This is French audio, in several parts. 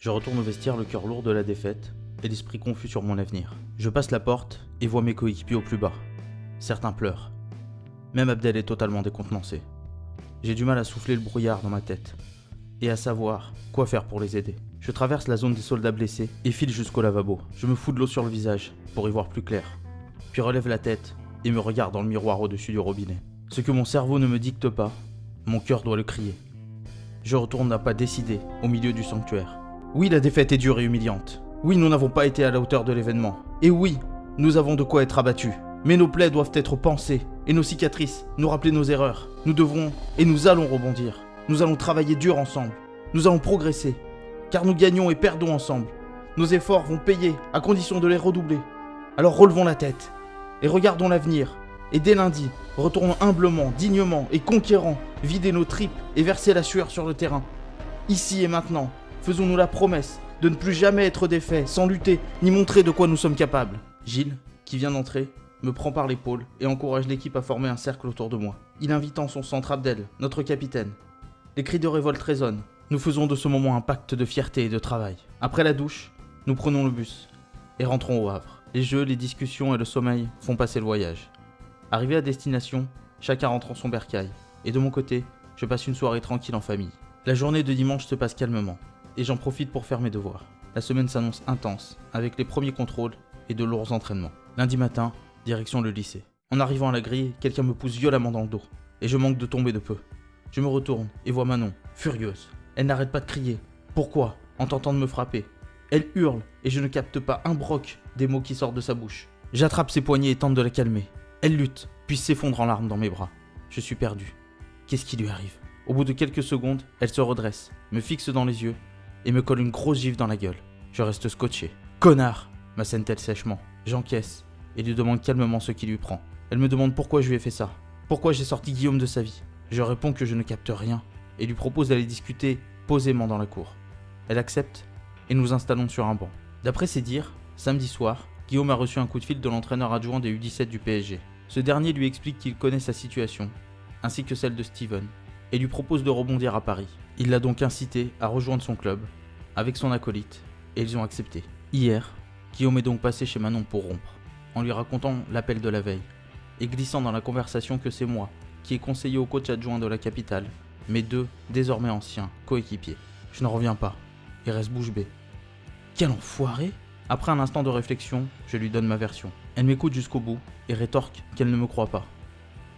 Je retourne au vestiaire, le cœur lourd de la défaite et l'esprit confus sur mon avenir. Je passe la porte et vois mes coéquipiers au plus bas. Certains pleurent. Même Abdel est totalement décontenancé. J'ai du mal à souffler le brouillard dans ma tête et à savoir quoi faire pour les aider. Je traverse la zone des soldats blessés et file jusqu'au lavabo. Je me fous de l'eau sur le visage pour y voir plus clair. Puis relève la tête et me regarde dans le miroir au-dessus du robinet. Ce que mon cerveau ne me dicte pas, mon cœur doit le crier. Je retourne d'un pas décidé au milieu du sanctuaire. Oui, la défaite est dure et humiliante. Oui, nous n'avons pas été à la hauteur de l'événement. Et oui, nous avons de quoi être abattus. Mais nos plaies doivent être pansées et nos cicatrices nous rappeler nos erreurs. Nous devrons et nous allons rebondir. Nous allons travailler dur ensemble. Nous allons progresser. Car nous gagnons et perdons ensemble. Nos efforts vont payer à condition de les redoubler. Alors relevons la tête et regardons l'avenir. Et dès lundi, retournons humblement, dignement et conquérants, vider nos tripes et verser la sueur sur le terrain. Ici et maintenant, faisons-nous la promesse de ne plus jamais être défaits, sans lutter, ni montrer de quoi nous sommes capables. Gilles, qui vient d'entrer, me prend par l'épaule et encourage l'équipe à former un cercle autour de moi. Il invite en son centre Abdel, notre capitaine. Les cris de révolte résonnent. Nous faisons de ce moment un pacte de fierté et de travail. Après la douche, nous prenons le bus et rentrons au Havre. Les jeux, les discussions et le sommeil font passer le voyage. Arrivé à destination, chacun rentre en son bercail. Et de mon côté, je passe une soirée tranquille en famille. La journée de dimanche se passe calmement. Et j'en profite pour faire mes devoirs. La semaine s'annonce intense, avec les premiers contrôles et de lourds entraînements. Lundi matin, direction le lycée. En arrivant à la grille, quelqu'un me pousse violemment dans le dos. Et je manque de tomber de peu. Je me retourne et vois Manon, furieuse. Elle n'arrête pas de crier. Pourquoi ? En tentant de me frapper. Elle hurle et je ne capte pas un broc des mots qui sortent de sa bouche. J'attrape ses poignets et tente de la calmer. Elle lutte, puis s'effondre en larmes dans mes bras. Je suis perdu. Qu'est-ce qui lui arrive ? Au bout de quelques secondes, elle se redresse, me fixe dans les yeux et me colle une grosse gifle dans la gueule. Je reste scotché. Connard ! M'assène-t-elle sèchement. J'encaisse et lui demande calmement ce qui lui prend. Elle me demande pourquoi je lui ai fait ça. Pourquoi j'ai sorti Guillaume de sa vie. Je réponds que je ne capte rien et lui propose d'aller discuter posément dans la cour. Elle accepte et nous installons sur un banc. D'après ses dires, samedi soir, Guillaume a reçu un coup de fil de l'entraîneur adjoint des U17 du PSG. Ce dernier lui explique qu'il connaît sa situation, ainsi que celle de Steven, et lui propose de rebondir à Paris. Il l'a donc incité à rejoindre son club, avec son acolyte, et ils ont accepté. Hier, Guillaume est donc passé chez Manon pour rompre, en lui racontant l'appel de la veille, et glissant dans la conversation que c'est moi, qui ai conseillé au coach adjoint de la capitale, mes deux, désormais anciens, coéquipiers. Je n'en reviens pas, et reste bouche bée. Quel enfoiré ! Après un instant de réflexion, je lui donne ma version. Elle m'écoute jusqu'au bout et rétorque qu'elle ne me croit pas.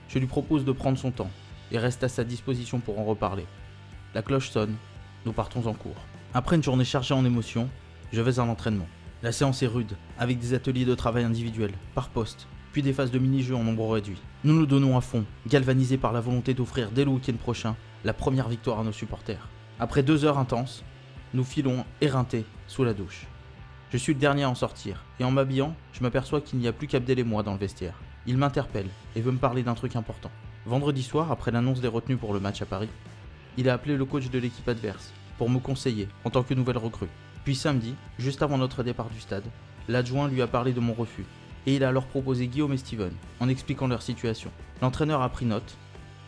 Je lui propose de prendre son temps et reste à sa disposition pour en reparler. La cloche sonne, nous partons en cours. Après une journée chargée en émotions, je vais à l'entraînement. La séance est rude, avec des ateliers de travail individuels, par poste, puis des phases de mini-jeux en nombre réduit. Nous nous donnons à fond, galvanisés par la volonté d'offrir dès le week-end prochain la première victoire à nos supporters. Après 2 heures intenses, nous filons éreintés sous la douche. Je suis le dernier à en sortir, et en m'habillant, je m'aperçois qu'il n'y a plus qu'Abdel et moi dans le vestiaire. Il m'interpelle et veut me parler d'un truc important. Vendredi soir, après l'annonce des retenues pour le match à Paris, il a appelé le coach de l'équipe adverse pour me conseiller en tant que nouvelle recrue. Puis samedi, juste avant notre départ du stade, l'adjoint lui a parlé de mon refus, et il a alors proposé Guillaume et Steven, en expliquant leur situation. L'entraîneur a pris note,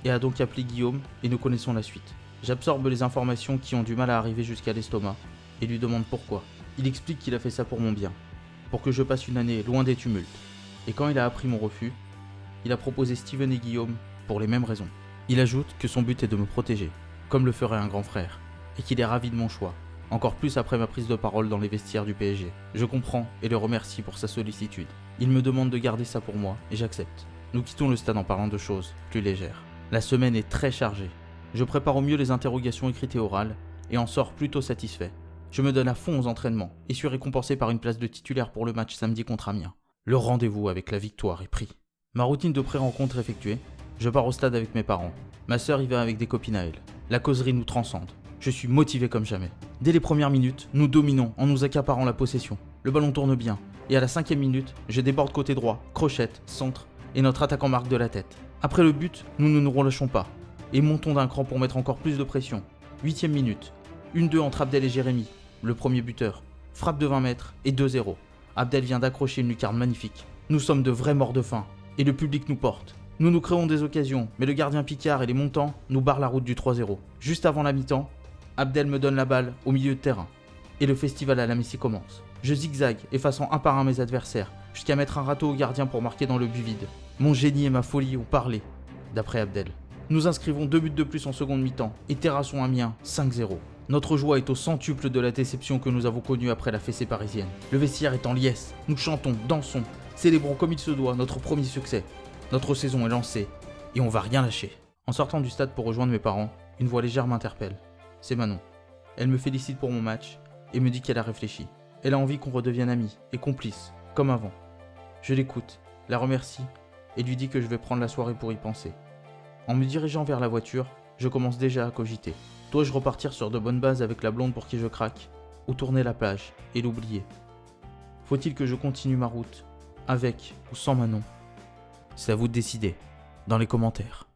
et a donc appelé Guillaume, et nous connaissons la suite. J'absorbe les informations qui ont du mal à arriver jusqu'à l'estomac, et lui demande pourquoi. Il explique qu'il a fait ça pour mon bien, pour que je passe une année loin des tumultes. Et quand il a appris mon refus, il a proposé Steven et Guillaume pour les mêmes raisons. Il ajoute que son but est de me protéger, comme le ferait un grand frère, et qu'il est ravi de mon choix, encore plus après ma prise de parole dans les vestiaires du PSG. Je comprends et le remercie pour sa sollicitude. Il me demande de garder ça pour moi, et j'accepte. Nous quittons le stade en parlant de choses plus légères. La semaine est très chargée. Je prépare au mieux les interrogations écrites et orales, et en sors plutôt satisfait. Je me donne à fond aux entraînements et suis récompensé par une place de titulaire pour le match samedi contre Amiens. Le rendez-vous avec la victoire est pris. Ma routine de pré-rencontre effectuée, je pars au stade avec mes parents. Ma sœur y va avec des copines à elle. La causerie nous transcende. Je suis motivé comme jamais. Dès les premières minutes, nous dominons en nous accaparant la possession. Le ballon tourne bien et à la 5e minute, je déborde côté droit, crochette, centre et notre attaquant marque de la tête. Après le but, nous ne nous relâchons pas et montons d'un cran pour mettre encore plus de pression. 8e minute, 1-2 entre Abdel et Jérémy. Le premier buteur, frappe de 20 mètres et 2-0. Abdel vient d'accrocher une lucarne magnifique. Nous sommes de vrais morts de faim et le public nous porte. Nous nous créons des occasions, mais le gardien Picard et les montants nous barrent la route du 3-0. Juste avant la mi-temps, Abdel me donne la balle au milieu de terrain. et le festival à la Messi commence. Je zigzague, effaçant un par un mes adversaires, jusqu'à mettre un râteau au gardien pour marquer dans le but vide. Mon génie et ma folie ont parlé, d'après Abdel. Nous inscrivons 2 buts de plus en seconde mi-temps et terrassons Amiens 5-0. Notre joie est au centuple de la déception que nous avons connue après la fessée parisienne. Le vestiaire est en liesse, nous chantons, dansons, célébrons comme il se doit notre premier succès. Notre saison est lancée et on va rien lâcher. En sortant du stade pour rejoindre mes parents, une voix légère m'interpelle. C'est Manon. Elle me félicite pour mon match et me dit qu'elle a réfléchi. Elle a envie qu'on redevienne amis et complices, comme avant. Je l'écoute, la remercie et lui dis que je vais prendre la soirée pour y penser. En me dirigeant vers la voiture, je commence déjà à cogiter. Dois-je repartir sur de bonnes bases avec la blonde pour qui je craque, ou tourner la plage et l'oublier? Faut-il que je continue ma route, avec ou sans Manon? C'est à vous de décider, dans les commentaires.